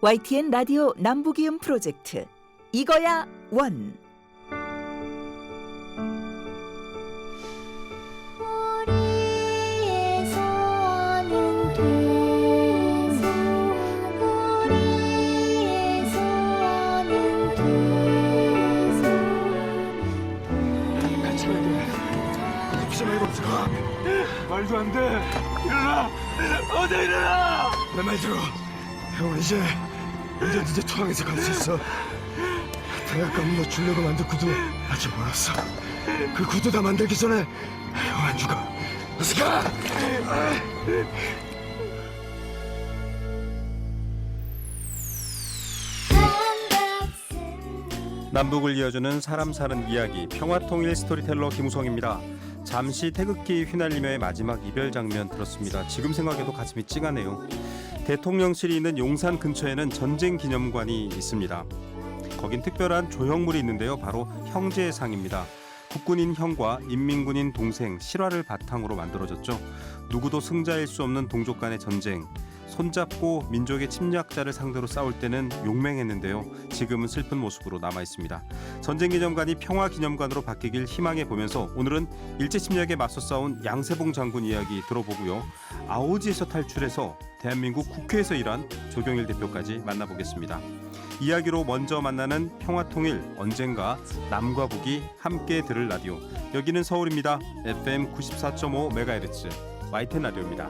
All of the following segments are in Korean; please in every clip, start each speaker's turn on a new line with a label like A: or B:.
A: YTN 라디오 남부기음 프로젝트 이거야 원.
B: 말도 안 돼. 일어나. 어디 일어나.
C: 내 말 들어. 형은 이제 초항에서 갈 수 있어. 대학가면 너 주려고 만든 구두 아직 멀었어. 그 구두 다 만들기 전에 형 안 죽어. 어서 가.
D: 남북을 이어주는 사람 사는 이야기 평화통일 스토리텔러 김우성입니다. 잠시 태극기 휘날리며의 마지막 이별 장면 들었습니다. 지금 생각해도 가슴이 찡하네요. 대통령실이 있는 용산 근처에는 전쟁기념관이 있습니다. 거긴 특별한 조형물이 있는데요. 바로 형제상입니다. 국군인 형과 인민군인 동생 실화를 바탕으로 만들어졌죠. 누구도 승자일 수 없는 동족 간의 전쟁. 손잡고 민족의 침략자를 상대로 싸울 때는 용맹했는데요. 지금은 슬픈 모습으로 남아있습니다. 전쟁기념관이 평화기념관으로 바뀌길 희망해 보면서 오늘은 일제침략에 맞서 싸운 양세봉 장군 이야기 들어보고요. 아오지에서 탈출해서 대한민국 국회에서 일한 조경일 대표까지 만나보겠습니다. 이야기로 먼저 만나는 평화통일, 언젠가 남과 북이 함께 들을 라디오. 여기는 서울입니다. FM 94.5MHz YTN 라디오입니다.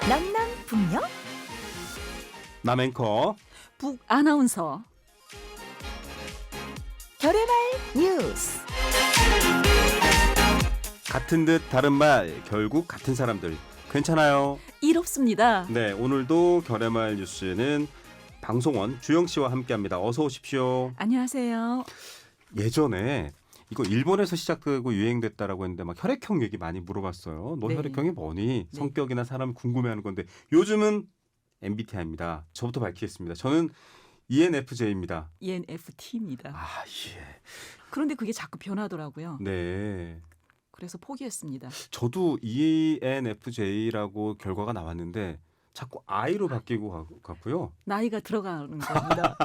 A: 남남북녀
D: 남앵커
E: 북 아나운서
A: 결의말 뉴스.
D: 같은 듯 다른 말 결국 같은 사람들 괜찮아요.
E: 이롭습니다.
D: 네, 오늘도 결의말 뉴스는 방송원 주영 씨와 함께합니다. 어서 오십시오.
E: 안녕하세요.
D: 예전에 이거 일본에서 시작되고 유행됐다라고 했는데 막 혈액형 얘기 많이 물어봤어요. 너
E: 네.
D: 혈액형이 뭐니?
E: 네.
D: 성격이나 사람 궁금해하는 건데 요즘은 MBTI입니다. 저부터 밝히겠습니다. 저는 ENFJ입니다.
E: ENFT입니다.
D: 아, 예.
E: 그런데 그게 자꾸 변하더라고요.
D: 네.
E: 그래서 포기했습니다.
D: 저도 ENFJ라고 결과가 나왔는데 자꾸 I로 바뀌고 갔고요.
E: 나이가 들어가는 겁니다.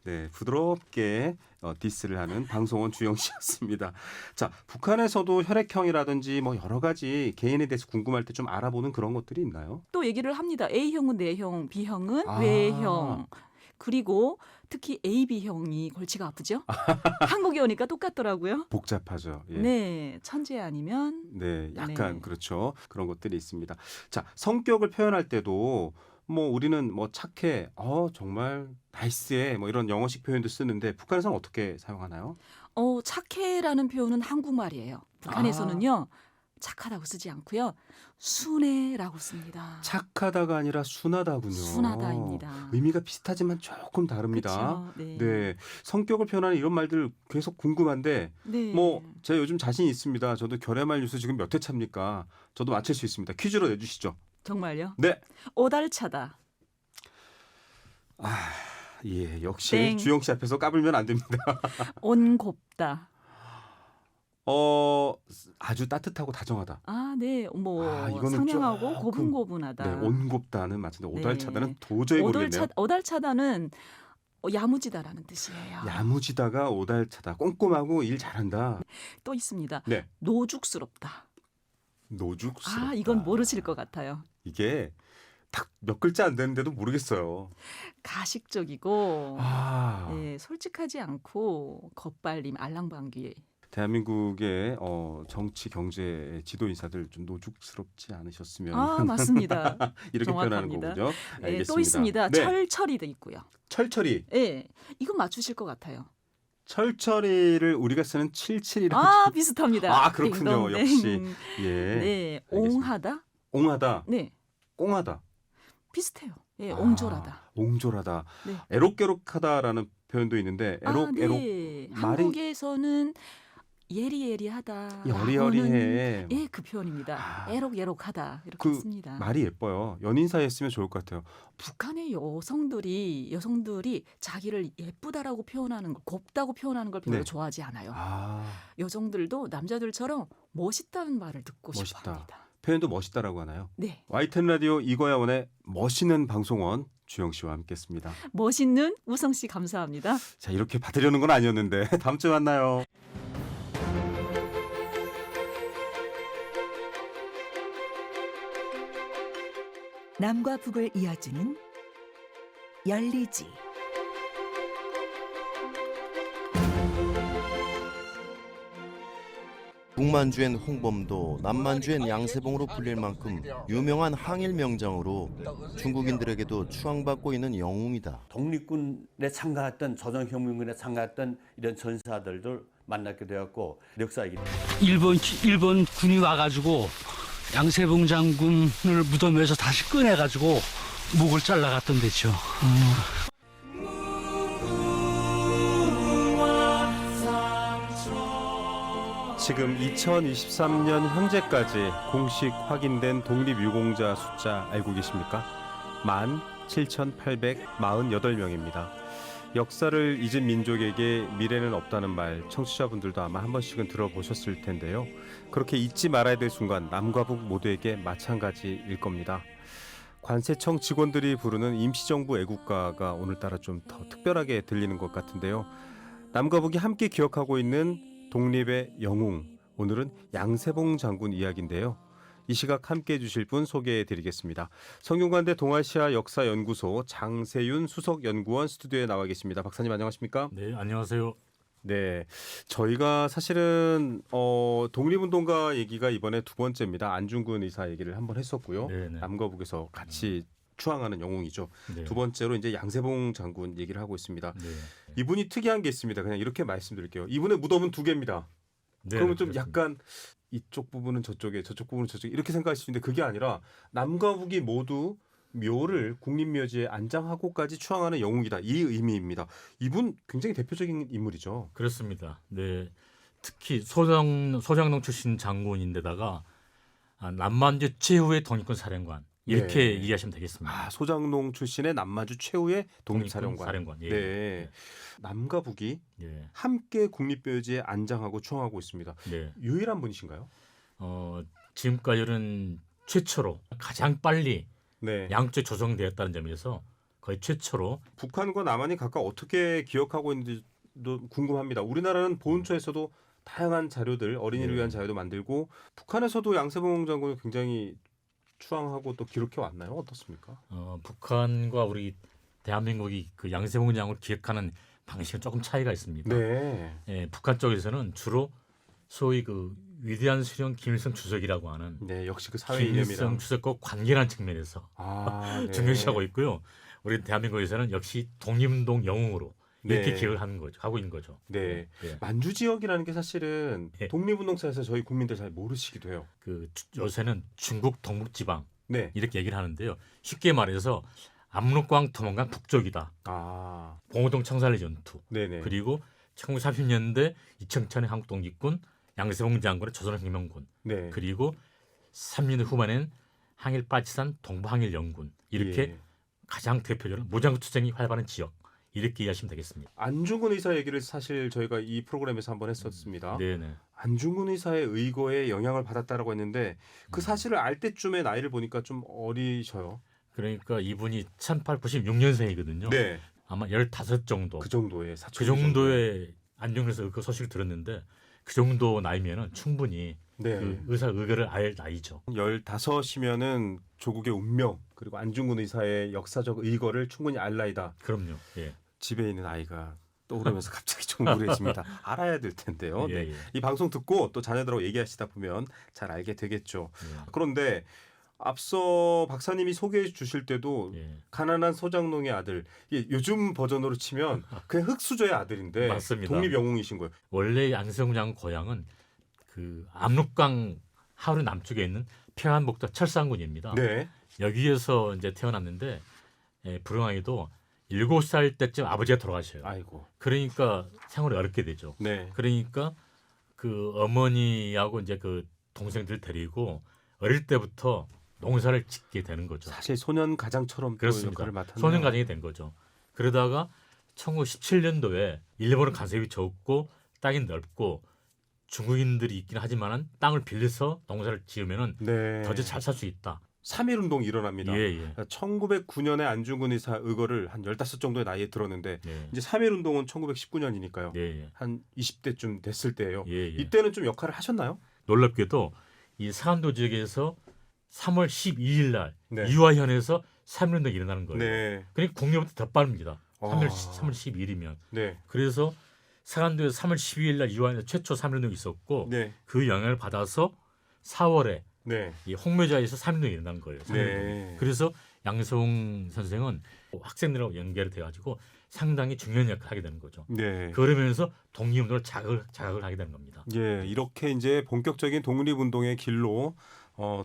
D: 네, 부드럽게 디스를 하는 방송원 주영 씨였습니다. 자, 북한에서도 혈액형이라든지 뭐 여러 가지 개인에 대해서 궁금할 때 좀 알아보는 그런 것들이 있나요?
E: 또 얘기를 합니다. A형은 내형, B형은
D: 아.
E: 외형. 그리고 특히 AB형이 골치가 아프죠? 한국에 오니까 똑같더라고요.
D: 복잡하죠. 예.
E: 네, 천재 아니면
D: 네, 약간
E: 네.
D: 그렇죠. 그런 것들이 있습니다. 자, 성격을 표현할 때도 뭐 우리는 뭐 착해, 정말 나이스해, 뭐 이런 영어식 표현도 쓰는데 북한에서는 어떻게 사용하나요?
E: 착해라는 표현은 한국말이에요. 북한에서는요. 착하다고 쓰지 않고요. 순해라고 씁니다.
D: 착하다가 아니라 순하다군요.
E: 순하다입니다.
D: 의미가 비슷하지만 조금 다릅니다.
E: 그렇죠. 네.
D: 네, 성격을 표현하는 이런 말들 계속 궁금한데
E: 네.
D: 뭐 제가 요즘 자신 있습니다. 저도 결의말 뉴스 지금 몇 회 차입니까? 저도 맞힐 수 있습니다. 퀴즈로 내주시죠.
E: 정말요?
D: 네.
E: 오달차다.
D: 예, 역시
E: 땡.
D: 주영 씨 앞에서 까불면 안 됩니다.
E: 온곱다.
D: 아주 따뜻하고 다정하다.
E: 네.
D: 이거는
E: 상냥하고
D: 조금,
E: 고분고분하다.
D: 네, 온곱다는 맞는데
E: 네.
D: 오달차다는 도저히 모르겠네요.
E: 오달차다는 야무지다라는 뜻이에요.
D: 야무지다가 오달차다. 꼼꼼하고 일 잘한다.
E: 또 있습니다.
D: 네.
E: 노죽스럽다.
D: 노죽스럽다.
E: 이건 모르실 것 같아요.
D: 이게 딱 몇 글자 안 되는데도 모르겠어요.
E: 가식적이고
D: 네.
E: 솔직하지 않고 겉발림, 알랑방귀.
D: 대한민국의 정치, 경제 지도 인사들 좀 노죽스럽지 않으셨으면
E: 맞습니다.
D: 이렇게 표현하는
E: 정확합니다.
D: 거군요.
E: 네,
D: 알겠습니다.
E: 또 있습니다.
D: 네.
E: 철철이도 있고요.
D: 철철이.
E: 네, 이건 맞추실 것 같아요.
D: 철철이를 우리가 쓰는 77이라고.
E: 비슷합니다.
D: 그렇군요.
E: 딩동댕.
D: 역시. 예.
E: 네,
D: 알겠습니다.
E: 옹하다.
D: 옹하다.
E: 네,
D: 옹하다.
E: 비슷해요. 예, 옹졸하다.
D: 옹졸하다.
E: 네.
D: 애록애록하다라는 표현도 있는데 애록
E: 네.
D: 말이
E: 한국에서는 예리예리하다.
D: 여리여리해.
E: 예, 그 표현입니다. 애록애록하다 이렇게
D: 그
E: 씁니다.
D: 말이 예뻐요. 연인 사이에 쓰면 좋을 것 같아요.
E: 북한의 여성들이 자기를 예쁘다라고 표현하는 걸, 곱다고 표현하는 걸 별로
D: 네.
E: 좋아하지 않아요.
D: 아,
E: 여성들도 남자들처럼 멋있다는 말을 듣고
D: 멋있다.
E: 싶어합니다.
D: 표현도 멋있다라고 하나요?
E: 네,
D: YTN 라디오 이거야 원의 멋있는 방송원 주영 씨와 함께했습니다.
E: 멋있는 우성 씨 감사합니다.
D: 자, 이렇게 받으려는 건 아니었는데 다음 주에 만나요.
A: 남과 북을 이어주는 열리지.
F: 북만주엔 홍범도, 남만주엔 양세봉으로 불릴 만큼 유명한 항일 명장으로 중국인들에게도 추앙받고 있는 영웅이다.
G: 독립군에 참가했던 조선혁명군에 참가했던 이런 전사들도 만나게 되었고 역사이기 때문에
B: 일본 군이 와가지고 양세봉 장군을 무덤에서 다시 꺼내가지고 목을 잘라갔던 데죠.
D: 지금 2023년 현재까지 공식 확인된 독립유공자 숫자 알고 계십니까? 17,848명입니다. 역사를 잊은 민족에게 미래는 없다는 말 청취자분들도 아마 한 번씩은 들어보셨을 텐데요. 그렇게 잊지 말아야 될 순간 남과 북 모두에게 마찬가지일 겁니다. 관세청 직원들이 부르는 임시정부 애국가가 오늘따라 좀 더 특별하게 들리는 것 같은데요. 남과 북이 함께 기억하고 있는 독립의 영웅, 오늘은 양세봉 장군 이야기인데요. 이 시각 함께해 주실 분 소개해드리겠습니다. 성균관대 동아시아 역사연구소 장세윤 수석연구원 스튜디오에 나와 계십니다. 박사님 안녕하십니까?
H: 네, 안녕하세요.
D: 네, 저희가 사실은 독립운동가 얘기가 이번에 두 번째입니다. 안중근 의사 얘기를 한번 했었고요.
H: 네네.
D: 남과 북에서 같이 추앙하는 영웅이죠.
H: 네.
D: 두 번째로 이제 양세봉 장군 얘기를 하고 있습니다.
H: 네.
D: 이분이 특이한 게 있습니다. 그냥 이렇게 말씀드릴게요. 이분의 무덤은 두 개입니다.
H: 네,
D: 그러면 좀
H: 그렇습니다.
D: 약간 이쪽 부분은 저쪽에 저쪽 부분은 저쪽에 이렇게 생각하실 수 있는데 그게 아니라 남과 북이 모두 묘를 국립묘지에 안장하고까지 추앙하는 영웅이다. 이 의미입니다. 이분 굉장히 대표적인 인물이죠.
H: 그렇습니다. 네, 특히 소장농 출신 장군인데다가 남만주 최후의 독립군 사령관 이렇게
D: 네.
H: 이해하시면 되겠습니다.
D: 소장농 출신의 남만주 최후의 독립사령관.
H: 사령관. 예.
D: 네. 남과 북이
H: 예.
D: 함께 국립묘지에 안장하고 추앙하고 있습니다.
H: 네.
D: 유일한 분이신가요?
H: 지금까지는 최초로 가장 빨리
D: 네.
H: 양쪽에 조정되었다는 점에서 거의 최초로
D: 북한과 남한이 각각 어떻게 기억하고 있는지도 궁금합니다. 우리나라는 보훈처에서도 다양한 자료들, 어린이를
H: 네.
D: 위한 자료도 만들고 북한에서도 양세봉 장군을 굉장히 추앙하고 또 기록해 왔나요? 어떻습니까?
H: 북한과 우리 대한민국이 그 양세봉 장군을 기억하는 방식은 조금 차이가 있습니다.
D: 네.
H: 예, 북한 쪽에서는 주로 소위 그 위대한 수령 김일성 주석이라고 하는
D: 네, 역시 그 사회
H: 김일성
D: 이념이랑
H: 주석과 관계라는 측면에서
D: 네.
H: 중요시하고 있고요. 우리 대한민국에서는 역시 독립운동 영웅으로 이렇게
D: 네.
H: 기억을 하는 거죠. 하고 있는 거죠.
D: 네.
H: 예.
D: 만주 지역이라는 게 사실은
H: 네.
D: 독립운동사에서 저희 국민들 잘 모르시기도 해요.
H: 요새는 중국 동북지방
D: 네.
H: 이렇게 얘기를 하는데요. 쉽게 말해서 압록강 토목강 북쪽이다. 봉오동 청산리 전투.
D: 네네.
H: 그리고 1930년대 이청천의 한국 독립군, 양세봉 장군의 조선혁명군.
D: 네.
H: 그리고 3년 후반엔 항일 파티산 동부항일 연군. 이렇게
D: 예.
F: 가장 대표적으로 무장구 투쟁이 활발한 지역 이렇게 이해하시면 되겠습니다.
D: 안중근 의사 얘기를 사실 저희가 이 프로그램에서 한번 했었습니다.
F: 네네.
D: 안중근 의사의 의거에 영향을 받았다라고 했는데 그 사실을 알 때쯤에 나이를 보니까 좀 어리셔요.
F: 그러니까 이분이 1896년생이거든요.
D: 네,
F: 아마 15 정도.
D: 그 정도의
F: 그 정도의 안중근에서 그 소식을 들었는데 그 정도 나이면은 충분히
D: 네.
F: 그 의사 의거를 알 나이죠.
D: 15이면은 조국의 운명 그리고 안중근 의사의 역사적 의거를 충분히 알 나이다.
F: 그럼요. 예.
D: 집에 있는 아이가 떠오르면서 갑자기 좀 우울해집니다. 알아야 될 텐데요.
F: 예,
D: 네.
F: 예.
D: 이 방송 듣고 또 자녀들하고 얘기하시다 보면 잘 알게 되겠죠.
F: 예.
D: 그런데 앞서 박사님이 소개해 주실 때도
F: 예.
D: 가난한 소장농의 아들, 이게 요즘 버전으로 치면 그냥 흙수저의 아들인데
F: 맞습니다.
D: 독립 영웅이신 거예요.
F: 원래 양세형 고향은 그 압록강 하루 남쪽에 있는 평안북도 철산군입니다.
D: 네.
F: 여기에서 이제 태어났는데 불행하게도 7살 때쯤 아버지가 돌아가셔요.
D: 아이고.
F: 그러니까 생활이 어렵게 되죠.
D: 네.
F: 그러니까
H: 그 어머니하고 이제 그 동생들 데리고 어릴 때부터 농사를 짓게 되는 거죠.
D: 사실 소년 가장처럼 또
H: 그렇습니다.
D: 역할을 맡았네요.
H: 소년 가정이 된 거죠. 그러다가 1917년도에 일본은 간섭이 적고 땅이 넓고 중국인들이 있긴 하지만은 땅을 빌려서 농사를 지으면은
D: 네.
H: 더 잘 살 수 있다.
D: 3.1 운동이 일어납니다.
H: 예.
D: 1909년에 안중근 의사 의거를 한 15 정도의 나이에 들었는데
H: 예.
D: 이제 3.1 운동은 1919년이니까요.
H: 예.
D: 한 20대쯤 됐을 때예요.
H: 예.
D: 이때는 좀 역할을 하셨나요?
H: 놀랍게도 이 상암도 지역에서 3월 12일 날
D: 네.
H: 이화현에서 3.1 운동이 일어나는 거예요.
D: 네.
H: 그러니까 국내부터 더 빠릅니다. 3월
D: 아.
H: 12일이면.
D: 네.
H: 그래서 상암도에서 3월 12일 날 이화현에서 최초 3.1 운동이 있었고
D: 네.
H: 그 영향을 받아서 4월에
D: 네.
H: 이 홍매자에서 3.1 운동이 일어난 거예요. 3.1 운동이.
D: 네.
H: 그래서 양세홍 선생은 학생들하고 연결이 돼가지고 상당히 중요한 역할을 하게 되는 거죠.
D: 네.
H: 그러면서 독립운동을 자극을 하게 되는 겁니다.
D: 예, 이렇게 이제 본격적인 독립운동의 길로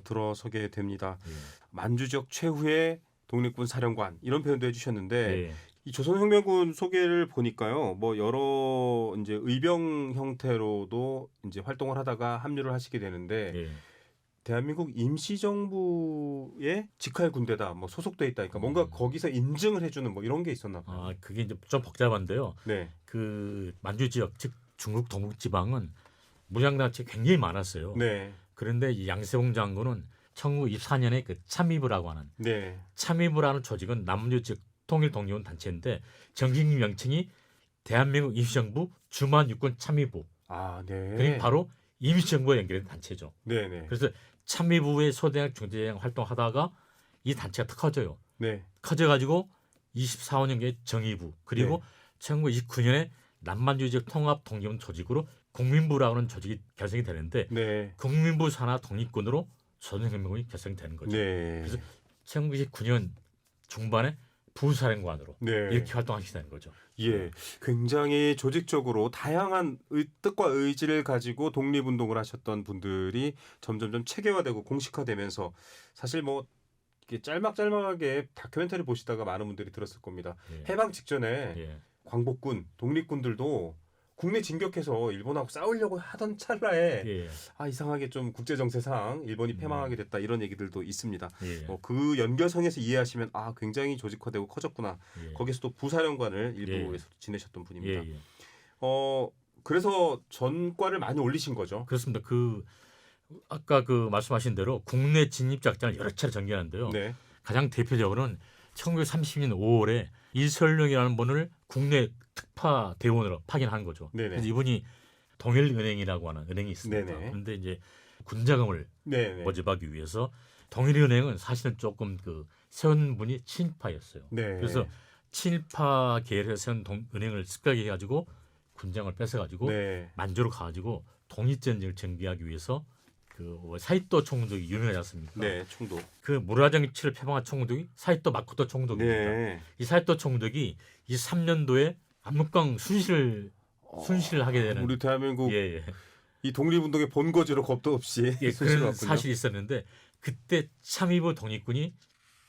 D: 들어서게 됩니다.
H: 예.
D: 만주적 최후의 독립군 사령관 이런 표현도 해주셨는데
H: 예.
D: 이 조선혁명군 소개를 보니까요, 뭐 여러 이제 의병 형태로도 이제 활동을 하다가 합류를 하시게 되는데
H: 예.
D: 대한민국 임시정부의 직할 군대다, 뭐 소속돼 있다니까 뭔가 거기서 인증을 해주는 뭐 이런 게 있었나 봐요.
H: 아, 그게 이제 좀 복잡한데요.
D: 네,
H: 그 만주 지역 즉 중국 동북 지방은 무장단체 굉장히 많았어요.
D: 네,
H: 그런데 이 양세홍 장군은 1924년에 그 참의부라고 하는
D: 네,
H: 참의부라는 조직은 남주 지역 통일 독립운 단체인데 정식 명칭이 대한민국 임시정부 주만육군 참의부.
D: 아, 네,
H: 그러니까 바로 임시정부와 연결된 단체죠.
D: 네, 네,
H: 그래서 참의부의 소대장 중대장 활동하다가 이 단체가 더 커져요.
D: 네,
H: 커져가지고 24년경에 정의부 그리고 1929년에 남만주지역 통합 독립운 조직으로 국민부라고 하는 조직이 결성이 되는데
D: 네,
H: 국민부 산하 독립군으로 조선혁명군이 결성되는 거죠.
D: 네,
H: 그래서 1929년 중반에 부사령관으로
D: 네.
H: 이렇게 활동하시게 되는 거죠.
D: 예, 굉장히 조직적으로 다양한 뜻과 의지를 가지고 독립운동을 하셨던 분들이 점점점 체계화되고 공식화되면서 사실 뭐 이렇게 짤막짤막하게 다큐멘터리 보시다가 많은 분들이 들었을 겁니다.
H: 예.
D: 해방 직전에
H: 예.
D: 광복군, 독립군들도 국내 진격해서 일본하고 싸우려고 하던 찰나에
H: 예.
D: 아 이상하게 좀 국제 정세상 일본이 패망하게 됐다 이런 얘기들도 있습니다.
H: 예.
D: 그 연결선에서 이해하시면 아 굉장히 조직화되고 커졌구나.
H: 예.
D: 거기서 또 부사령관을 일부에서 지내셨던 분입니다.
H: 예. 예.
D: 그래서 전과를 많이 올리신 거죠.
H: 그렇습니다. 그 아까 그 말씀하신 대로 국내 진입 작전을 여러 차례 전개하는데요.
D: 네,
H: 가장 대표적으로는 1930년 5월에 이설룡이라는 분을 국내 특파 대원으로 파견한 거죠.
D: 네네.
H: 그래서 이분이 동일은행이라고 하는 은행이 있습니다.
D: 네네.
H: 그런데 이제 군자금을
D: 네,
H: 모집하기 위해서 동일은행은 사실은 조금 그 세운 분이 친일파였어요.
D: 네.
H: 그래서 친일파 계열에서 세운 은행을 습격해 해가지고 군장을 뺏어가지고
D: 네,
H: 만주로 가가지고 독립전쟁을 전개하기 위해서 그 사이토 총독이 유명하지 않습니까?
D: 네, 충독.
H: 그 무라정치를 표방한 총독이 사이토 마코토 총독입니다.
D: 네,
H: 이 사이토 총독이 23년도에 압록강 순실을 하게 되는
D: 우리 대한민국
H: 예.
D: 이 독립운동의 본거지로 겁도 없이
H: 예,
D: 순실을
H: 그런
D: 왔군요.
H: 사실이 있었는데 그때 참의부 독립군이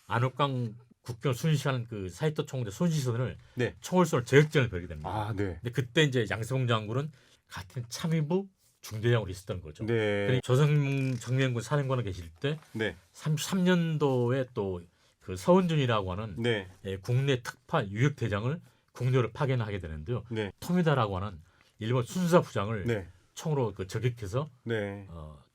H: 압록강 국경을 순시하는 그 사이토 총독의 손시선을
D: 네.
H: 총을 쏘는 저격전을 벌이게 됩니다.
D: 아, 네,
H: 근데 그때 이제 양세홍 장군은 같은 참의부 중대장으로 있었던 거죠.
D: 네,
H: 그러니까 조선정명군 사령관에 계실 때
D: 네,
H: 33년도에 또 그 서원준이라고 하는
D: 네,
H: 국내 특파 유역 대장을 국내로 파견하게 되는데요.
D: 네,
H: 토미다라고 하는 일본 순사 부장을
D: 네,
H: 총으로 그 저격해서
D: 네.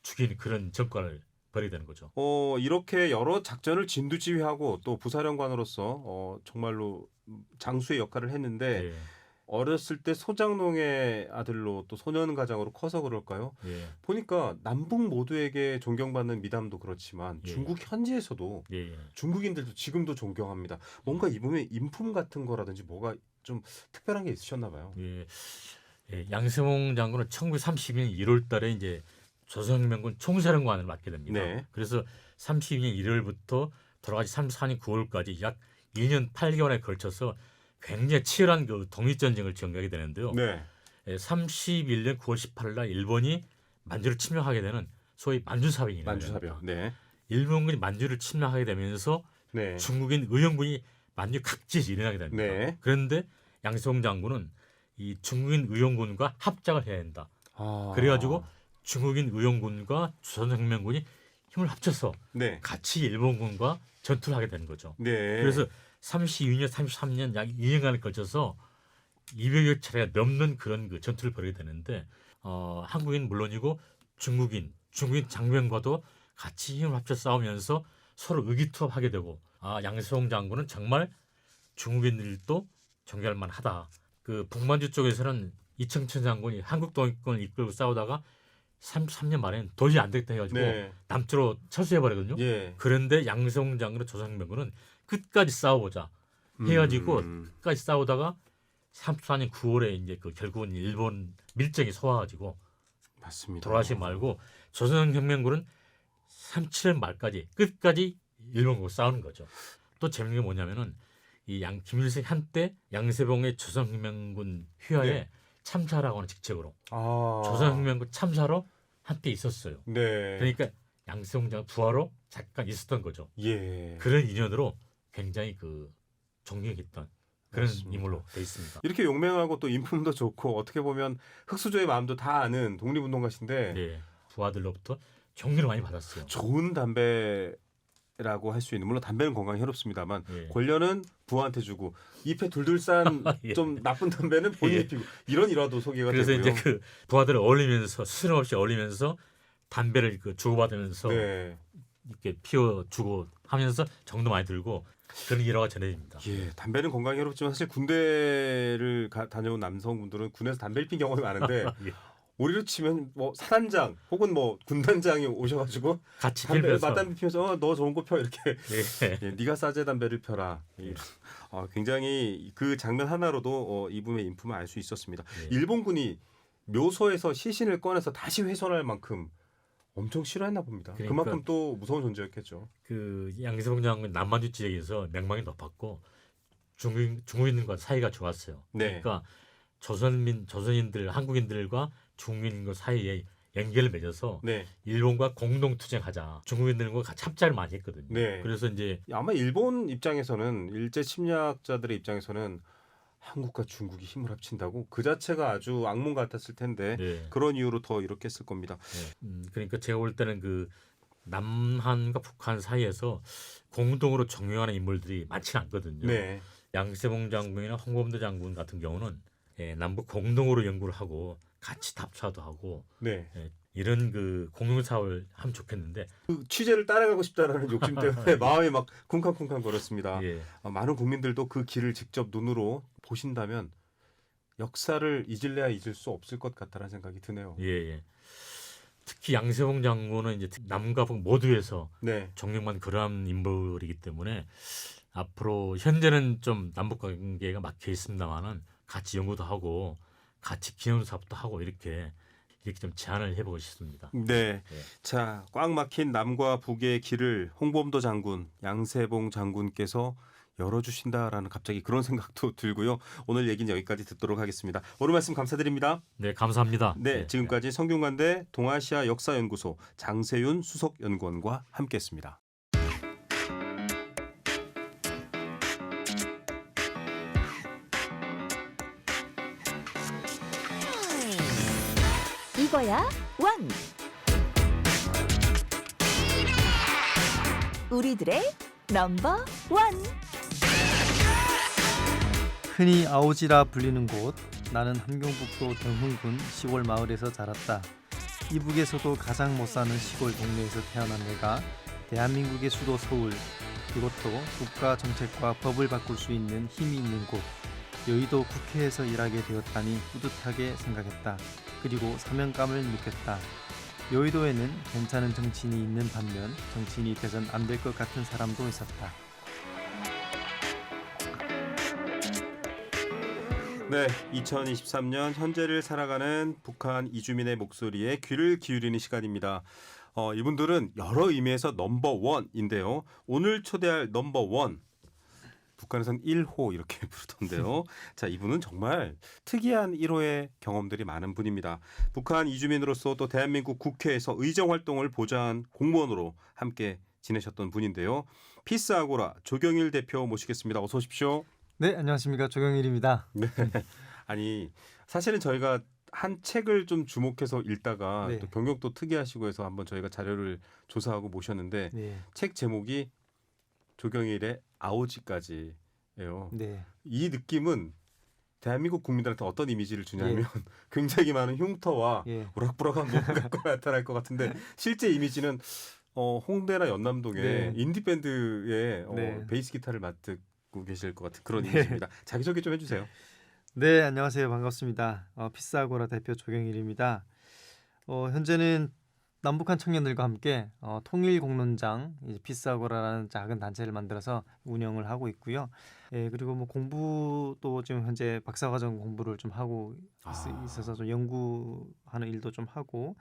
H: 죽이는 그런 전과를 벌이게 되는 거죠.
D: 이렇게 여러 작전을 진두지휘하고 또 부사령관으로서 정말로 장수의 역할을 했는데
H: 예,
D: 어렸을 때 소장농의 아들로 또 소년가장으로 커서 그럴까요?
H: 예,
D: 보니까 남북 모두에게 존경받는 미담도 그렇지만
H: 예.
D: 중국 현지에서도
H: 예.
D: 중국인들도 지금도 존경합니다. 뭔가 이분의 인품 같은 거라든지 뭐가 좀 특별한 게 있으셨나 봐요.
H: 예. 양세홍 장군은 1932년 1월달에 이제 조선혁명군 총사령관을 맡게 됩니다.
D: 네.
H: 그래서 32년 1월부터 돌아가시 34년 9월까지 약 2년 8개월에 걸쳐서 굉장히 치열한 그 독립전쟁을 전개하게 되는데요.
D: 네.
H: 31년 9월 18일 날 일본이 만주를 침략하게 되는 소위 만주사변이라고
D: 만주사변. 네.
H: 일본군이 만주를 침략하게 되면서
D: 네.
H: 중국인 의용군이 만주 각지에서 일어나게 됩니다.
D: 네.
H: 그런데 양세홍 장군은 이 중국인 의용군과 합작을 해야 된다. 그래가지고 중국인 의용군과 조선혁명군이 힘을 합쳐서
D: 네.
H: 같이 일본군과 전투를 하게 되는 거죠.
D: 네.
H: 그래서 32년, 33년 약 2년간에 걸쳐서 200여 차례가 넘는 그런 그 전투를 벌이게 되는데 한국인 물론이고 중국인 장병과도 같이 힘을 합쳐 싸우면서 서로 의기투합하게 되고 양세형 장군은 정말 중국인들도 존경할 만하다. 그 북만주 쪽에서는 이청천 장군이 한국 독립군을 이끌고 싸우다가 33년 만에 도저히 안 되겠다 해가지고
D: 네.
H: 남쪽으로 철수해 버리거든요.
D: 예.
H: 그런데 양세형 장군과 조선혁명군은 끝까지 싸워보자 해가지고 끝까지 싸우다가 34년 9월에 이제 그 결국은 일본 밀정이 소화가지고
D: 맞습니다.
H: 돌아가시 말고 조선혁명군은 37년 말까지 끝까지 일본하고 싸우는 거죠. 또 재밌는 게 뭐냐면은 이 김일성 한때 양세봉의 조선혁명군 휘하에
D: 네.
H: 참사라고 하는 직책으로
D: 아.
H: 조선혁명군 참사로 한때 있었어요.
D: 네.
H: 그러니까 양세봉 장 부하로 잠깐 있었던 거죠.
D: 예.
H: 그런 인연으로 굉장히 그 존경했던 그런
D: 맞습니다.
H: 인물로 돼 있습니다.
D: 이렇게 용맹하고 또 인품도 좋고 어떻게 보면 흑수저의 마음도 다 아는 독립운동가신데
H: 네, 부하들로부터 격려를 많이 받았어요.
D: 좋은 담배라고 할 수 있는 물론 담배는 건강에 해롭습니다만
H: 예.
D: 권련은 부하한테 주고 잎에 둘둘 싼 좀
H: 예.
D: 나쁜 담배는 본인이
H: 예.
D: 피고 이런 일화도 소개가
H: 그래서
D: 되고요.
H: 이제 그 부하들을 어울리면서 스스럼 없이 어울리면서 담배를 그 주고받으면서
D: 네.
H: 이렇게 피워주고 하면서 정도 많이 들고 그런 일화가 전해집니다.
D: 예, 담배는 건강에 해롭지만 사실 군대를 다녀온 남성분들은 군에서 담배를 핀 경험이 많은데
H: 예.
D: 우리로 치면 뭐 사단장 혹은 뭐 군단장이 오셔가지고
H: 같이
D: 담배
H: 필면서
D: 맞담배 피면서 너 좋은 거 펴 이렇게
H: 예.
D: 예, 네가 싸제 담배를 펴라. 이런, 굉장히 그 장면 하나로도 이분의 인품을 알 수 있었습니다.
H: 예.
D: 일본군이 묘소에서 시신을 꺼내서 다시 훼손할 만큼 엄청 싫어했나 봅니다.
H: 그러니까
D: 그만큼 또 무서운 존재였겠죠.
H: 그 양세봉 장군 남만주 지역에서 명망이 높았고 중국인들과 사이가 좋았어요.
D: 네.
H: 그러니까 조선인들, 한국인들과 중국인과 사이에 연결을 맺어서
D: 네.
H: 일본과 공동 투쟁하자. 중국인들과 같이 합작을 많이 했거든요.
D: 네.
H: 그래서 이제
D: 아마 일본 입장에서는 일제 침략자들의 입장에서는 한국과 중국이 힘을 합친다고 그 자체가 아주 악몽 같았을 텐데
H: 네.
D: 그런 이유로 더 이렇게 했을 겁니다.
H: 그러니까 제가 볼 때는 그 남한과 북한 사이에서 공동으로 존경하는 인물들이 많지는 않거든요.
D: 네.
H: 양세봉 장군이나 홍범도 장군 같은 경우는 남북 공동으로 연구를 하고 같이 답사도 하고
D: 네.
H: 이런 그 공동 사업을 하면 좋겠는데
D: 그 취재를 따라가고 싶다라는 욕심 때문에 마음이 막 쿵쾅쿵쾅 거렸습니다.
H: 예.
D: 많은 국민들도 그 길을 직접 눈으로 보신다면 역사를 잊을래야 잊을 수 없을 것 같다는 생각이 드네요.
H: 예. 특히 양세봉 장군은 이제 남과 북 모두에서
D: 네.
H: 존경만 그러한 인물이기 때문에 앞으로 현재는 좀 남북 관계가 막혀 있습니다만은 같이 연구도 하고 같이 기념 사업도 하고 이렇게 좀 제안을 해보고 싶습니다.
D: 네.
H: 예.
D: 자, 꽉 막힌 남과 북의 길을 홍범도 장군, 양세봉 장군께서 열어주신다라는 갑자기 그런 생각도 들고요. 오늘 얘기는 여기까지 듣도록 하겠습니다. 오늘 말씀 감사드립니다.
H: 네, 감사합니다.
D: 네, 지금까지 성균관대 동아시아 역사연구소 장세윤 수석연구원과 함께했습니다.
A: 이거야 원. 우리들의 넘버 원.
I: 흔히 아오지라 불리는 곳, 나는 함경북도 경흥군 시골 마을에서 자랐다. 이북에서도 가장 못 사는 시골 동네에서 태어난 내가 대한민국의 수도 서울, 그것도 국가 정책과 법을 바꿀 수 있는 힘이 있는 곳, 여의도 국회에서 일하게 되었다니 뿌듯하게 생각했다. 그리고 사명감을 느꼈다. 여의도에는 괜찮은 정치인이 있는 반면 정치인이 돼선 안 될 것 같은 사람도 있었다.
D: 네, 2023년 현재를 살아가는 북한 이주민의 목소리에 귀를 기울이는 시간입니다. 이분들은 여러 의미에서 넘버원인데요. 오늘 초대할 넘버원, 북한에선 1호 이렇게 부르던데요. 자, 이분은 정말 특이한 1호의 경험들이 많은 분입니다. 북한 이주민으로서 또 대한민국 국회에서 의정활동을 보좌한 공무원으로 함께 지내셨던 분인데요. 피스아고라 조경일 대표 모시겠습니다. 어서 오십시오.
I: 네, 안녕하십니까, 조경일입니다.
D: 네. 아니 사실은 저희가 한 책을 좀 주목해서 읽다가
I: 네.
D: 또 경력도 특이하시고 해서 한번 저희가 자료를 조사하고 모셨는데
I: 네.
D: 책 제목이 조경일의 아오지까지예요.
I: 네.
D: 이 느낌은 대한민국 국민들한테 어떤 이미지를 주냐면
I: 예.
D: 굉장히 많은 흉터와
I: 예.
D: 우락부락한 뭔가가 나타날 것 같은데 실제 이미지는 홍대나 연남동에
I: 네.
D: 인디밴드의
I: 네.
D: 베이스 기타를 맡고 계실 것 같은 그런
I: 네.
D: 이미지입니다. 자기소개 좀 해주세요.
I: 네, 안녕하세요. 반갑습니다. 피스아고라 대표 조경일입니다. 현재는 남북한 청년들과 함께 통일공론장 이제 피스아고라라는 작은 단체를 만들어서 운영을 하고 있고요. 예, 그리고 뭐 공부도 지금 현재 박사과정 공부를 좀 하고 있어서 좀 연구하는 일도 좀 하고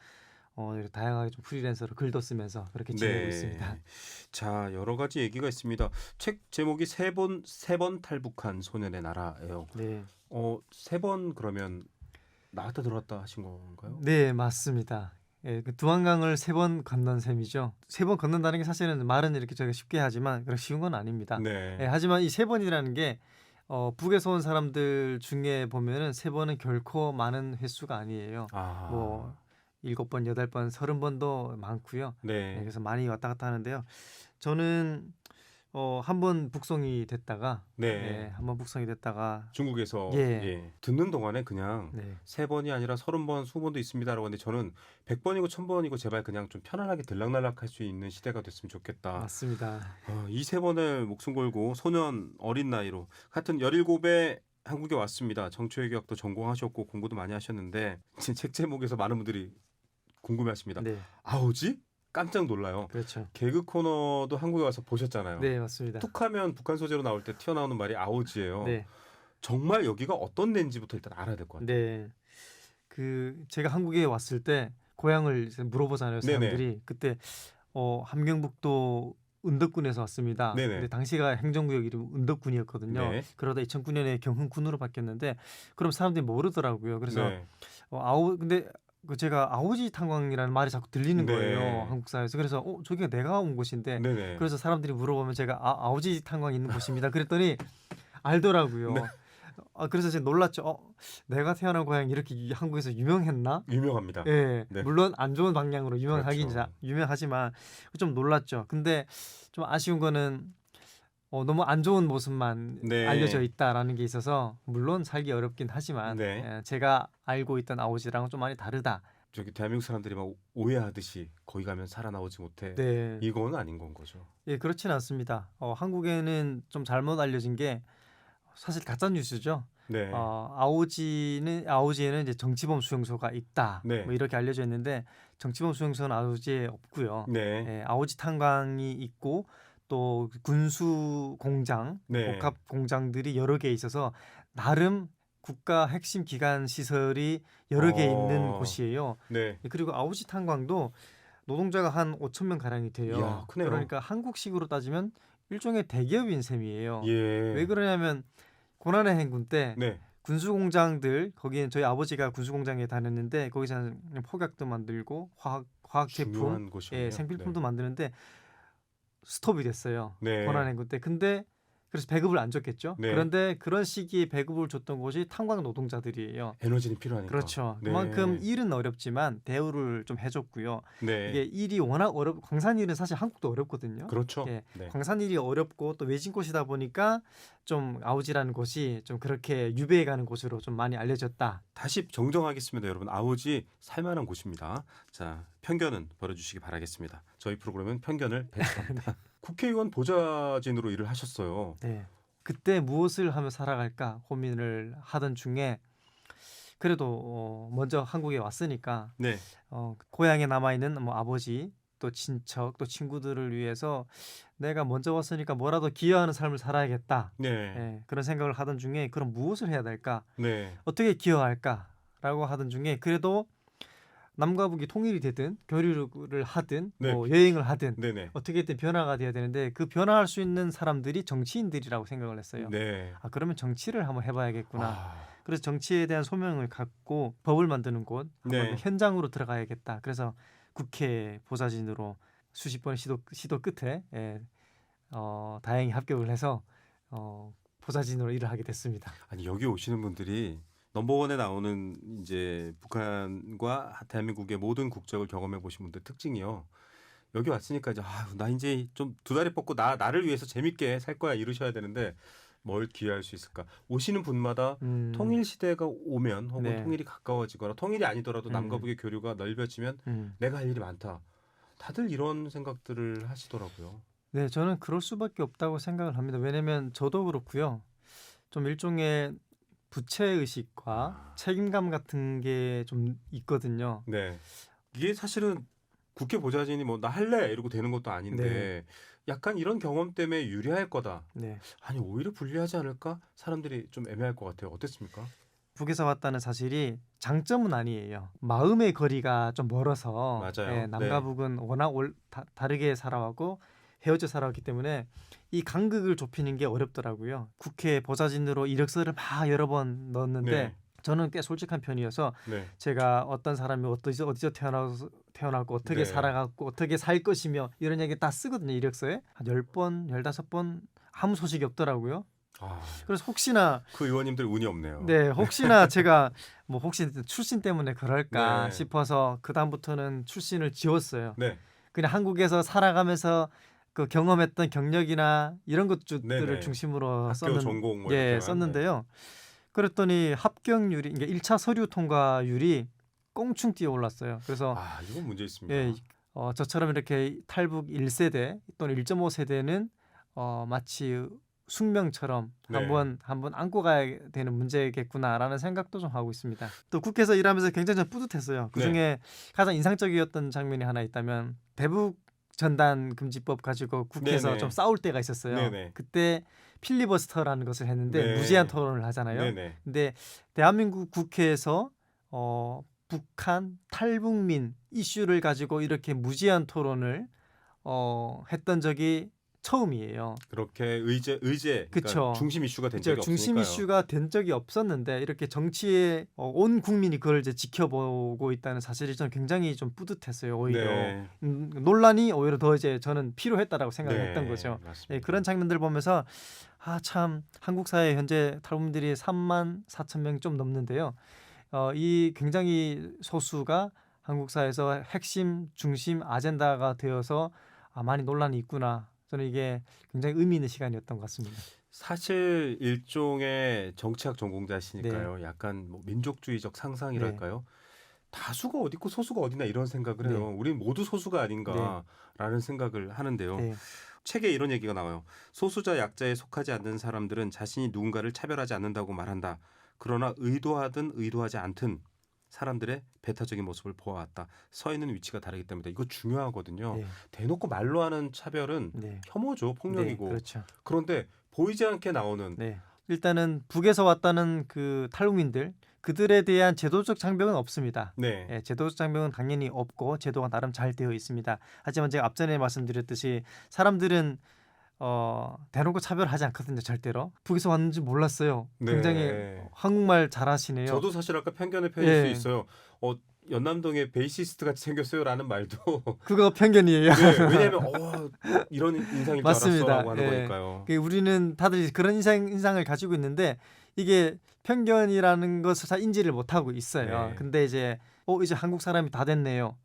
I: 이렇게 다양하게 좀 프리랜서로 글도 쓰면서 그렇게 지내고 있습니다.
D: 자, 여러 가지 얘기가 있습니다. 책 제목이 세 번 탈북한 소년의 나라예요.
I: 네,
D: 세 번 그러면 나왔다 들어왔다 하신 건가요?
I: 네, 맞습니다. 예, 그 두한강을 3번 건넌 셈이죠. 3번 건넌다는 게 사실은 말은 이렇게 저희가 쉽게 하지만 그렇게 쉬운 건 아닙니다.
D: 네.
I: 예, 하지만 이 3번이라는 게 북에서 온 사람들 중에 보면은 3번은 결코 많은 횟수가 아니에요.
D: 아,
I: 뭐 7번, 8번, 30번도 많고요.
D: 네.
I: 네, 그래서 많이 왔다 갔다 하는데요. 저는 한 번 북송이 됐다가
D: 네.
I: 한 번 북송이 됐다가
D: 중국에서
I: 예.
D: 듣는 동안에 그냥
I: 네.
D: 3번이 아니라 30번, 20번도 있습니다라고 하는데 저는 100번이고 1000번이고 제발 그냥 좀 편안하게 들락날락할 수 있는 시대가 됐으면 좋겠다.
I: 맞습니다.
D: 이 3번을 목숨 걸고 소년 어린 나이로 하여튼 17에 한국에 왔습니다. 정치외교학도 전공하셨고 공부도 많이 하셨는데 책 제목에서 많은 분들이 궁금해하십니다.
I: 네,
D: 아오지? 깜짝 놀라요.
I: 그렇죠.
D: 개그 코너도 한국에 와서 보셨잖아요.
I: 네, 맞습니다.
D: 툭하면 북한 소재로 나올 때 튀어나오는 말이 아오지예요.
I: 네.
D: 정말 여기가 어떤 데인지부터 일단 알아야 될 것 같아요.
I: 네. 제가 한국에 왔을 때 고향을 이제 물어보잖아요, 사람들이.
D: 네네.
I: 그때 함경북도 은덕군에서 왔습니다.
D: 네네.
I: 근데 당시가 행정구역 이름 은덕군이었거든요.
D: 네.
I: 그러다 2009년에 경흥군으로 바뀌었는데 그럼 사람들이 모르더라고요. 그래서
D: 네.
I: 근데 제가 아오지 탄광이라는 말이 자꾸 들리는
D: 네.
I: 거예요, 한국 사회에서. 그래서 저기가 내가 온 곳인데
D: 네네.
I: 그래서 사람들이 물어보면 제가 아오지 탄광이 있는 곳입니다. 그랬더니 알더라고요.
D: 네.
I: 그래서 제가 놀랐죠. 내가 태어난 고향이 이렇게 한국에서 유명했나?
D: 유명합니다.
I: 예,
D: 네.
I: 물론 안 좋은 방향으로 유명하긴
D: 그렇죠.
I: 유명하지만 좀 놀랐죠. 근데 좀 아쉬운 거는 너무 안 좋은 모습만
D: 네.
I: 알려져 있다라는 게 있어서 물론 살기 어렵긴 하지만
D: 네.
I: 제가 알고 있던 아오지랑은 좀 많이 다르다.
D: 저기 대한민국 사람들이 막 오해하듯이 거기 가면 살아나오지 못해.
I: 네,
D: 이건 아닌 건 거죠.
I: 예, 그렇진 않습니다. 한국에는 좀 잘못 알려진 게 사실 가짜 뉴스죠.
D: 네.
I: 아오지에는 이제 정치범 수용소가 있다.
D: 네.
I: 뭐 이렇게 알려져 있는데 정치범 수용소는 아오지에 없고요.
D: 네.
I: 아오지 탄광이 있고 또 군수 공장,
D: 네.
I: 복합 공장들이 여러 개 있어서 나름 국가 핵심 기관 시설이 여러 개 있는 곳이에요.
D: 네.
I: 그리고 아오지 탄광도 노동자가 한 5천 명 가량이 돼요.
D: 이야, 크네요.
I: 그러니까 한국식으로 따지면 일종의 대기업인 셈이에요.
D: 예.
I: 왜 그러냐면 고난의 행군 때
D: 네.
I: 군수 공장들 거기는 저희 아버지가 군수 공장에 다녔는데 거기서는 폭약도 만들고 화학 제품,
D: 중요한 곳이군요.
I: 생필품도 만드는데 스톱이 됐어요.
D: 네.
I: 고난의 행군 때. 근데 그래서 배급을 안 줬겠죠.
D: 네.
I: 그런데 그런 시기에 배급을 줬던 곳이 탄광 노동자들이에요.
D: 에너지는 필요하니까.
I: 그렇죠.
D: 네.
I: 그만큼 일은 어렵지만 대우를 좀 해줬고요.
D: 네.
I: 이게 일이 워낙 광산 일은 사실 한국도 어렵거든요.
D: 그렇죠.
I: 예,
D: 네.
I: 광산 일이 어렵고 또 외진 곳이다 보니까 좀 아오지라는 곳이 좀 그렇게 유배해가는 곳으로 좀 많이 알려졌다.
D: 다시 정정하겠습니다, 여러분. 아오지 살만한 곳입니다. 자, 편견은 버려주시기 바라겠습니다. 저희 프로그램은 편견을 배척합니다. 국회의원 보좌진으로 일을 하셨어요.
I: 네. 그때 무엇을 하며 살아갈까 고민을 하던 중에 그래도 먼저 한국에 왔으니까
D: 네.
I: 고향에 남아 있는 뭐 아버지 또 친척 또 친구들을 위해서 내가 먼저 왔으니까 뭐라도 기여하는 삶을 살아야겠다.
D: 네.
I: 예, 그런 생각을 하던 중에 그럼 무엇을 해야 될까?
D: 네.
I: 어떻게 기여할까라고 하던 중에 그래도 남과 북이 통일이 되든 교류를 하든
D: 네.
I: 뭐 여행을 하든
D: 네네.
I: 어떻게든 변화가 돼야 되는데 그 변화할 수 있는 사람들이 정치인들이라고 생각을 했어요.
D: 네.
I: 그러면 정치를 한번 해봐야겠구나.
D: 아,
I: 그래서 정치에 대한 소명을 갖고 법을 만드는 곳 한번
D: 네.
I: 현장으로 들어가야겠다. 그래서 국회 보좌진으로 수십 번의 시도 끝에 다행히 합격을 해서 보좌진으로 일을 하게 됐습니다.
D: 아니 여기 오시는 분들이 넘버원에 나오는 이제 북한과 대한민국의 모든 국적을 경험해 보신 분들 특징이요. 여기 왔으니까 이제 나 이제 좀 두 다리 뻗고 나를 위해서 재밌게 살 거야 이러셔야 되는데 뭘 기여할 수 있을까? 오시는 분마다 통일 시대가 오면 혹은
I: 네.
D: 통일이 가까워지거나 통일이 아니더라도 남과 북의 교류가 넓어지면 내가 할 일이 많다. 다들 이런 생각들을 하시더라고요.
I: 네, 저는 그럴 수밖에 없다고 생각을 합니다. 왜냐면 저도 그렇고요. 좀 일종의 부채 의식과 책임감 같은 게 좀 있거든요.
D: 네. 이게 사실은 국회 보좌진이 뭐 나 할래 이러고 되는 것도 아닌데 약간 이런 경험 때문에 유리할 거다.
I: 네.
D: 아니 오히려 불리하지 않을까? 사람들이 좀 애매할 것 같아요. 어땠습니까?
I: 북에서 왔다는 사실이 장점은 아니에요. 마음의 거리가 좀 멀어서
D: 맞아요.
I: 예, 남과
D: 네.
I: 북은 워낙 다르게 살아왔고 헤어져 살아왔기 때문에 이 간극을 좁히는 게 어렵더라고요. 국회 보좌진으로 이력서를 막 여러 번 넣었는데
D: 네.
I: 저는 꽤 솔직한 편이어서
D: 네.
I: 제가 어떤 사람이 어디서 태어나고 어떻게
D: 네.
I: 살아갔고 어떻게 살 것이며 이런 얘기 다 쓰거든요. 이력서에 한 10번, 15번 아무 소식이 없더라고요. 그래서 혹시나
D: 그 의원님들 운이 없네요.
I: 네, 혹시나 제가 뭐 혹시 출신 때문에 그럴까
D: 네.
I: 싶어서 그 다음부터는 출신을 지웠어요.
D: 네.
I: 그냥 한국에서 살아가면서 그 경험했던 경력이나 이런 것들을
D: 네네.
I: 중심으로
D: 학교 전공 뭐
I: 예,
D: 이렇게만.
I: 썼는데요. 그랬더니 합격률이 그러니까 1차 서류 통과율이 꽁충 뛰어 올랐어요. 그래서
D: 이건 문제 있습니다.
I: 예, 저처럼 이렇게 탈북 1세대 또는 1.5세대는 마치 숙명처럼
D: 네.
I: 한번 안고 가야 되는 문제겠구나라는 생각도 좀 하고 있습니다. 또 국회에서 일하면서 굉장히 좀 뿌듯했어요. 그중에 가장 인상적이었던 장면이 하나 있다면 대북 전단 금지법 가지고 국회에서
D: 네네.
I: 좀 싸울 때가 있었어요.
D: 네네.
I: 그때 필리버스터라는 것을 했는데
D: 네.
I: 무제한 토론을 하잖아요.
D: 네네.
I: 근데 대한민국 국회에서 북한 탈북민 이슈를 가지고 이렇게 무제한 토론을 했던 적이 처음이에요.
D: 그렇게 의제
I: 그쵸.
D: 그러니까 중심 이슈가 된 적이
I: 중심
D: 없으니까요.
I: 이슈가 된 적이 없었는데 이렇게 정치에 온 국민이 그걸 이제 지켜보고 있다는 사실이 저는 굉장히 좀 뿌듯했어요. 오히려
D: 네.
I: 논란이 오히려 더 이제 저는 필요했다라고 생각했던
D: 네,
I: 거죠.
D: 맞습니다.
I: 예, 그런 장면들 보면서 참 한국 사회 현재 탈북민들이 3만 4천 명 좀 넘는데요. 이 굉장히 소수가 한국 사회에서 핵심 중심 아젠다가 되어서 많이 논란이 있구나. 저는 이게 굉장히 의미 있는 시간이었던 것 같습니다.
D: 사실 일종의 정치학 전공자시니까요. 약간 뭐 민족주의적 상상이랄까요. 다수가 어디 있고 소수가 어디나 이런 생각을 해요.
I: 네.
D: 우리는 모두 소수가 아닌가라는 생각을 하는데요.
I: 네.
D: 책에 이런 얘기가 나와요. 소수자 약자에 속하지 않는 사람들은 자신이 누군가를 차별하지 않는다고 말한다. 그러나 의도하든 의도하지 않든 사람들의 배타적인 모습을 보아왔다. 서 있는 위치가 다르기 때문에 이거 중요하거든요.
I: 네.
D: 대놓고 말로 하는 차별은
I: 네.
D: 혐오죠. 폭력이고.
I: 네, 그렇죠.
D: 그런데 보이지 않게 나오는
I: 네. 일단은 북에서 왔다는 그 탈북민들 그들에 대한 제도적 장벽은 없습니다.
D: 네.
I: 예, 제도적 장벽은 당연히 없고 제도가 나름 잘 되어 있습니다. 하지만 제가 앞전에 말씀드렸듯이 사람들은 대놓고 차별하지 않거든요. 절대로. 북에서 왔는지 몰랐어요.
D: 네.
I: 굉장히 한국말 잘하시네요.
D: 저도 사실 아까 편견에 편일
I: 예.
D: 수 있어요. 연남동에 베이시스트 같이 생겼어요라는 말도
I: 그거 편견이에요.
D: 네, 왜냐하면 이런 인상일 줄
I: 맞습니다.
D: 알았어라고 하는
I: 예.
D: 거니까요.
I: 우리는 다들 그런 인상을 가지고 있는데 이게 편견이라는 것을 잘 인지를 못하고 있어요.
D: 네.
I: 근데 이제 이제 한국 사람이 다 됐네요.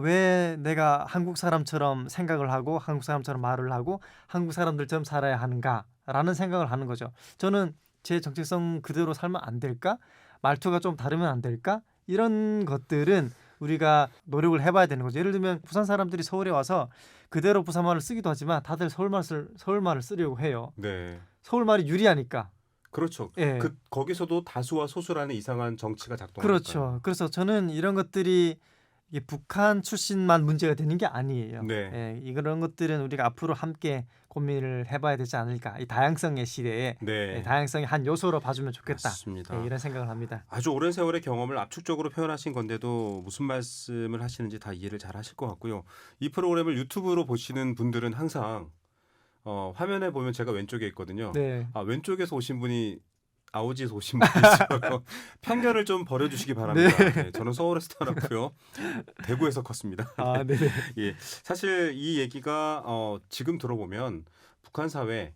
I: 왜 내가 한국 사람처럼 생각을 하고 한국 사람처럼 말을 하고 한국 사람들처럼 살아야 하는가라는 생각을 하는 거죠. 저는 제 정체성 그대로 살면 안 될까? 말투가 좀 다르면 안 될까? 이런 것들은 우리가 노력을 해봐야 되는 거죠. 예를 들면 부산 사람들이 서울에 와서 그대로 부산말을 쓰기도 하지만 다들 서울말을 쓰려고 해요.
D: 네.
I: 서울말이 유리하니까.
D: 그렇죠.
I: 예.
D: 거기서도 다수와 소수라는 이상한 정치가 작동하니까.
I: 그렇죠. 그래서 저는 이런 것들이 이게 북한 출신만 문제가 되는 게 아니에요.
D: 네.
I: 이런 것들은 우리가 앞으로 함께 고민을 해봐야 되지 않을까. 이 다양성의 시대에
D: 네.
I: 다양성의 한 요소로 봐주면 좋겠다.
D: 맞습니다.
I: 이런 생각을 합니다.
D: 아주 오랜 세월의 경험을 압축적으로 표현하신 건데도 무슨 말씀을 하시는지 다 이해를 잘 하실 것 같고요. 이 프로그램을 유튜브로 보시는 분들은 항상 화면에 보면 제가 왼쪽에 있거든요.
I: 네.
D: 왼쪽에서 오신 분이 아오지에서 오신 분이죠. 편견을 좀 버려주시기 바랍니다. 네, 저는 서울에서 태어났고요. 대구에서 컸습니다.
I: 네.
D: 예, 사실 이 얘기가 지금 들어보면 북한 사회,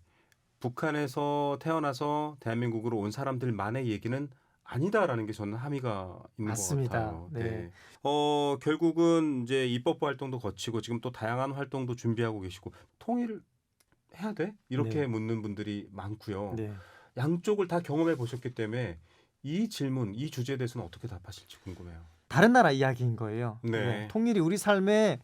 D: 북한에서 태어나서 대한민국으로 온 사람들만의 얘기는 아니다라는 게 저는 함의가 있는
I: 맞습니다.
D: 것 같아요.
I: 네.
D: 결국은 이제 입법부 활동도 거치고 지금 또 다양한 활동도 준비하고 계시고 통일을 해야 돼? 이렇게
I: 네.
D: 묻는 분들이 많고요.
I: 네.
D: 양쪽을 다 경험해 보셨기 때문에 이 질문, 이 주제에 대해서는 어떻게 답하실지 궁금해요.
I: 다른 나라 이야기인 거예요.
D: 네.
I: 통일이 우리 삶에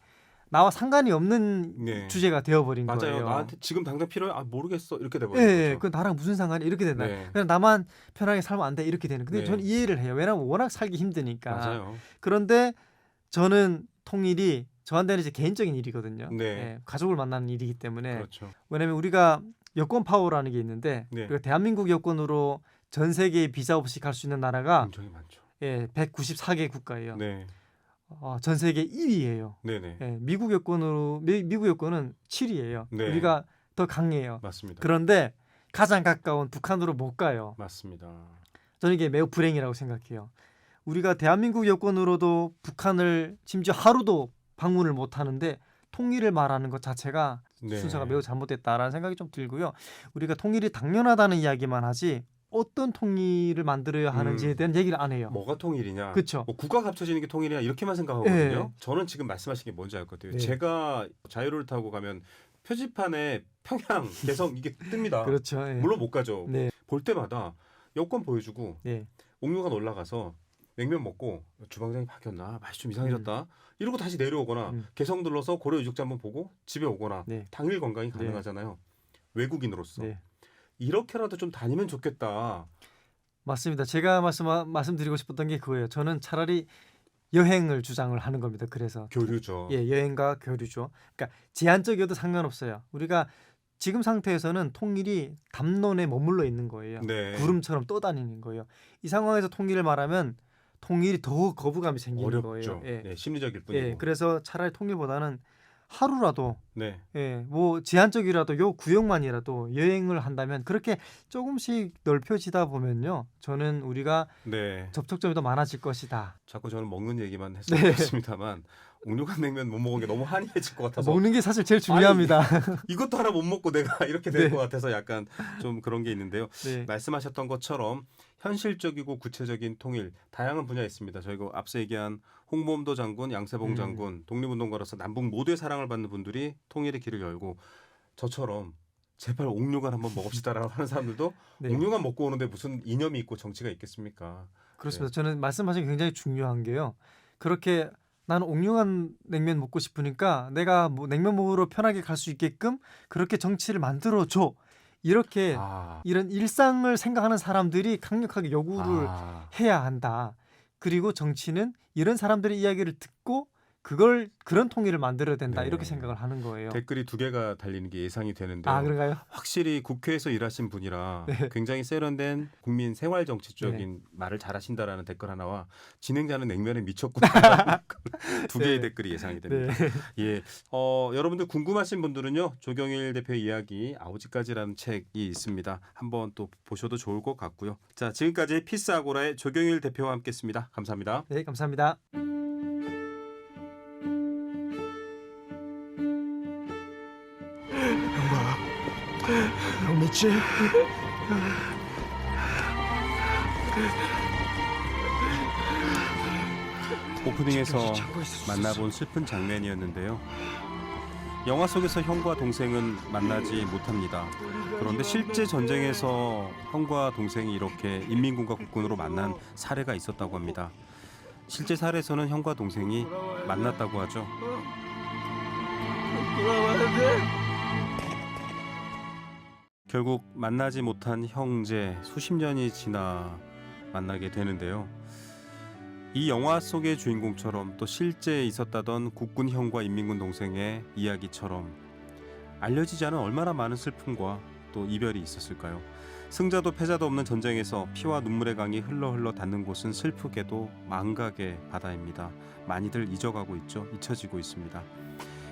I: 나와 상관이 없는
D: 네.
I: 주제가 되어버린
D: 맞아요.
I: 거예요.
D: 나한테 지금 당장 필요해? 아 모르겠어. 이렇게
I: 예,
D: 돼버린 거죠.
I: 그 나랑 무슨 상관이 이렇게 된다.
D: 네.
I: 그냥 나만 편하게 살면 안 돼 이렇게 되는. 근데
D: 네.
I: 저는 이해를 해요. 왜냐하면 워낙 살기 힘드니까.
D: 맞아요.
I: 그런데 저는 통일이 저한테는 이제 개인적인 일이거든요.
D: 네.
I: 예, 가족을 만나는 일이기 때문에.
D: 그렇죠.
I: 왜냐하면 우리가 여권 파워라는 게 있는데
D: 네.
I: 우리가 대한민국 여권으로 전 세계에 비자 없이 갈 수 있는 나라가
D: 굉장히 많죠.
I: 194개 국가예요.
D: 네.
I: 전 세계 1위예요.
D: 네네.
I: 미국 여권은 7위예요.
D: 네.
I: 우리가 더 강해요.
D: 맞습니다.
I: 그런데 가장 가까운 북한으로 못 가요.
D: 맞습니다.
I: 저는 이게 매우 불행이라고 생각해요. 우리가 대한민국 여권으로도 북한을 심지어 하루도 방문을 못 하는데 통일을 말하는 것 자체가
D: 네.
I: 순서가 매우 잘못됐다라는 생각이 좀 들고요. 우리가 통일이 당연하다는 이야기만 하지 어떤 통일을 만들어야 하는지에 대한 얘기를 안 해요.
D: 뭐가 통일이냐?
I: 그렇죠.
D: 뭐 국가가 합쳐지는 게 통일이냐 이렇게만 생각하거든요.
I: 네.
D: 저는 지금 말씀하신 게 뭔지 알 것 같아요.
I: 네.
D: 제가 자유로를 타고 가면 표지판에 평양, 개성 이게 뜹니다.
I: 그렇죠. 예.
D: 물론 못 가죠.
I: 네.
D: 볼 때마다 여권 보여주고
I: 네.
D: 옥류관 올라가서 냉면 먹고 주방장이 바뀌었나 맛이 좀 이상해졌다 이러고 다시 내려오거나 개성 들러서 고려 유적지 한번 보고 집에 오거나
I: 네.
D: 당일 관광이 가능하잖아요. 외국인으로서
I: 네.
D: 이렇게라도 좀 다니면 좋겠다.
I: 맞습니다. 제가 말씀드리고 싶었던 게 그거예요. 저는 차라리 여행을 주장을 하는 겁니다. 그래서
D: 교류죠.
I: 여행과 교류죠. 그러니까 제한적이어도 상관없어요. 우리가 지금 상태에서는 통일이 담론에 머물러 있는 거예요.
D: 네.
I: 구름처럼 떠다니는 거예요. 이 상황에서 통일을 말하면 통일이 더 거부감이 생기는
D: 어렵죠.
I: 거예요. 예.
D: 네, 심리적일 뿐이고.
I: 예, 그래서 차라리 통일보다는 하루라도
D: 네.
I: 뭐 제한적이라도 요 구역만이라도 여행을 한다면 그렇게 조금씩 넓혀지다 보면요. 저는 우리가
D: 네.
I: 접촉점이 더 많아질 것이다.
D: 자꾸 저는 먹는 얘기만
I: 네.
D: 했습니다만 옥류관 냉면 못 먹은 게 너무 한이해질 것 같아서
I: 먹는 게 사실 제일 중요합니다.
D: 이것도 하나 못 먹고 내가 이렇게 될 것
I: 네.
D: 같아서 약간 좀 그런 게 있는데요.
I: 네.
D: 말씀하셨던 것처럼 현실적이고 구체적인 통일 다양한 분야에 있습니다. 저희가 앞서 얘기한 홍범도 장군, 양세봉 장군, 독립운동가로서 남북 모두의 사랑을 받는 분들이 통일의 길을 열고 저처럼 제발 옥류관 한번 먹읍시다라고 하는 사람들도
I: 네.
D: 옥류관 먹고 오는데 무슨 이념이 있고 정치가 있겠습니까?
I: 그렇습니다. 저는 말씀하신 게 굉장히 중요한 게요. 그렇게 나는 옥류관 냉면 먹고 싶으니까 내가 뭐 냉면 먹으러 편하게 갈 수 있게끔 그렇게 정치를 만들어 줘. 이렇게 이런 일상을 생각하는 사람들이 강력하게 요구를 해야 한다. 그리고 정치는 이런 사람들의 이야기를 듣고 그런 통일을 만들어야 된다.
D: 네.
I: 이렇게 생각을 하는 거예요.
D: 댓글이 2개가 달리는 게 예상이 되는데요.
I: 아, 그런가요?
D: 확실히 국회에서 일하신 분이라
I: 네.
D: 굉장히 세련된 국민 생활 정치적인 말을 잘하신다라는 댓글 하나와 진행자는 냉면에 미쳤구나 두 개의
I: 네.
D: 댓글이 예상이 됩니다.
I: 네.
D: 예, 여러분들 궁금하신 분들은요 조경일 대표 이야기 아오지까지라는 책이 있습니다. 한번 또 보셔도 좋을 것 같고요. 자, 지금까지 피스아고라의 조경일 대표와 함께했습니다. 감사합니다.
I: 네, 감사합니다.
C: 형 믿지?
D: 오프닝에서 만나본 슬픈 장면이었는데요. 영화 속에서 형과 동생은 만나지 못합니다. 그런데 실제 전쟁에서 형과 동생이 이렇게 인민군과 국군으로 만난 사례가 있었다고 합니다. 실제 사례에서는 형과 동생이 만났다고 하죠. 결국 만나지 못한 형제 수십 년이 지나 만나게 되는데요. 이 영화 속의 주인공처럼 또 실제 있었다던 국군 형과 인민군 동생의 이야기처럼 알려지지 않은 얼마나 많은 슬픔과 또 이별이 있었을까요? 승자도 패자도 없는 전쟁에서 피와 눈물의 강이 흘러 닿는 곳은 슬프게도 망각의 바다입니다. 많이들 잊어가고 있죠. 잊혀지고 있습니다.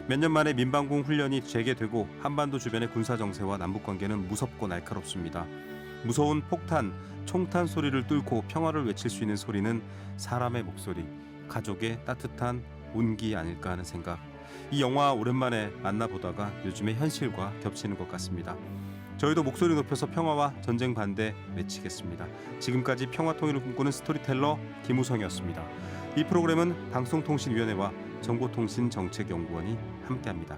D: 몇 년 만에 민방공 훈련이 재개되고 한반도 주변의 군사 정세와 남북 관계는 무섭고 날카롭습니다. 무서운 폭탄, 총탄 소리를 뚫고 평화를 외칠 수 있는 소리는 사람의 목소리, 가족의 따뜻한 온기 아닐까 하는 생각. 이 영화 오랜만에 만나보다가 요즘의 현실과 겹치는 것 같습니다. 저희도 목소리 높여서 평화와 전쟁 반대 외치겠습니다. 지금까지 평화 통일을 꿈꾸는 스토리텔러 김우성이었습니다. 이 프로그램은 방송통신위원회와 정보통신정책연구원이 함께합니다.